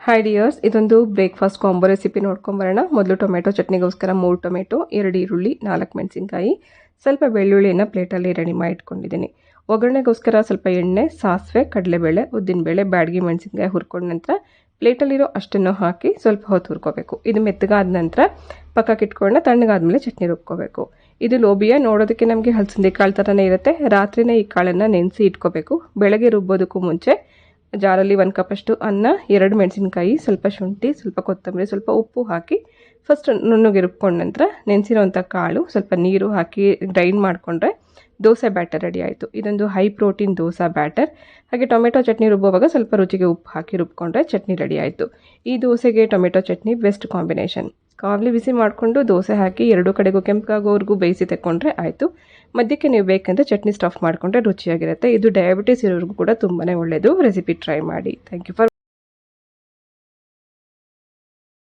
Hi dears, ಇದೊಂದು breakfast combo recipe ನೋಡ್ಕೊಂಬರೋಣ. ಮೊದಲು ಟೊಮೆಟೊ ಚಟ್ನಿಗೋಸ್ಕರ 3 ಟೊಮೆಟೊ, 2 ಈರುಳ್ಳಿ, 4 ಮೆಣಸಿನ್ಕಾಯಿ, ಸ್ವಲ್ಪ ಬೆಳ್ಳುಳ್ಳಿಯನ್ನು ಪ್ಲೇಟಲ್ಲಿ ರೆಡಿ ಮಾಡಿ ಇಟ್ಕೊಂಡಿದ್ದೀನಿ. ಒಗ್ಗರಣೆಗೋಸ್ಕರ ಸ್ವಲ್ಪ ಎಣ್ಣೆ, ಸಾಸಿವೆ, ಕಡಲೆಬೇಳೆ, ಉದ್ದಿನಬೇಳೆ, ಬ್ಯಾಡಗಿ ಮೆಣಸಿನ್ಕಾಯಿ ಹುರ್ಕೊಂಡ ನಂತರ ಪ್ಲೇಟಲ್ಲಿರೋ ಅಷ್ಟನ್ನು ಹಾಕಿ ಸ್ವಲ್ಪ ಹೊತ್ತು ಹುರ್ಕೋಬೇಕು. ಇದು ಮೆತ್ತಗಾದ ನಂತರ ಪಕ್ಕಕ್ಕೆ ಇಟ್ಕೊಂಡು ತಣ್ಣಗಾದ್ಮೇಲೆ ಚಟ್ನಿ ರುಬ್ಕೋಬೇಕು. ಇದು ಲೋಬಿಯಾ, ನೋಡೋದಕ್ಕೆ ನಮಗೆ ಹಲಸಂದೆ ಕಾಳು ಥರನೇ ಇರುತ್ತೆ. ರಾತ್ರಿನೇ ಈ ಕಾಳನ್ನು ನೆನೆಸಿ ಇಟ್ಕೋಬೇಕು. ಬೆಳಗ್ಗೆ ರುಬ್ಬೋದಕ್ಕೂ ಮುಂಚೆ ಜಾರಲ್ಲಿ 1 ಕಪ್ಪಷ್ಟು ಅನ್ನ, 2 ಮೆಣಸಿನ್ಕಾಯಿ, ಸ್ವಲ್ಪ ಶುಂಠಿ, ಸ್ವಲ್ಪ ಕೊತ್ತಂಬರಿ, ಸ್ವಲ್ಪ ಉಪ್ಪು ಹಾಕಿ ಫಸ್ಟ್ ನುಣ್ಣಗೆ ರುಬ್ಕೊಂಡ ನಂತರ ನೆನೆಸಿರೋವಂಥ ಕಾಳು ಸ್ವಲ್ಪ ನೀರು ಹಾಕಿ ಗ್ರೈಂಡ್ ಮಾಡಿಕೊಂಡ್ರೆ ದೋಸೆ ಬ್ಯಾಟರ್ ರೆಡಿ ಆಯಿತು. ಇದೊಂದು ಹೈ ಪ್ರೋಟೀನ್ ದೋಸೆ ಬ್ಯಾಟರ್. ಹಾಗೆ ಟೊಮೆಟೊ ಚಟ್ನಿ ರುಬ್ಬುವಾಗ ಸ್ವಲ್ಪ ರುಚಿಗೆ ಉಪ್ಪು ಹಾಕಿ ರುಬ್ಕೊಂಡ್ರೆ ಚಟ್ನಿ ರೆಡಿ ಆಯಿತು. ಈ ದೋಸೆಗೆ ಟೊಮೆಟೊ ಚಟ್ನಿ ಬೆಸ್ಟ್ ಕಾಂಬಿನೇಷನ್. ಕಾವಲಿ ಬಿಸಿ ಮಾಡಿಕೊಂಡು ದೋಸೆ ಹಾಕಿ 2 ಕಡೆಗೂ ಕೆಂಪಾಗೋವರೆಗೂ ಬೇಯಿಸಿ ತಗೊಂಡ್ರೆ ಆಯಿತು. ಮಧ್ಯಕ್ಕೆ ನೀವು ಬೇಕಂದ್ರೆ ಚಟ್ನಿ ಸ್ಟಫ್ ಮಾಡಿಕೊಂಡ್ರೆ ರುಚಿಯಾಗಿರುತ್ತೆ. ಇದು ಡಯಾಬಿಟಿಸ್ ಇರೋರಿಗೂ ಕೂಡ ತುಂಬಾ ಒಳ್ಳೆಯದು. ರೆಸಿಪಿ ಟ್ರೈ ಮಾಡಿ. Thank you for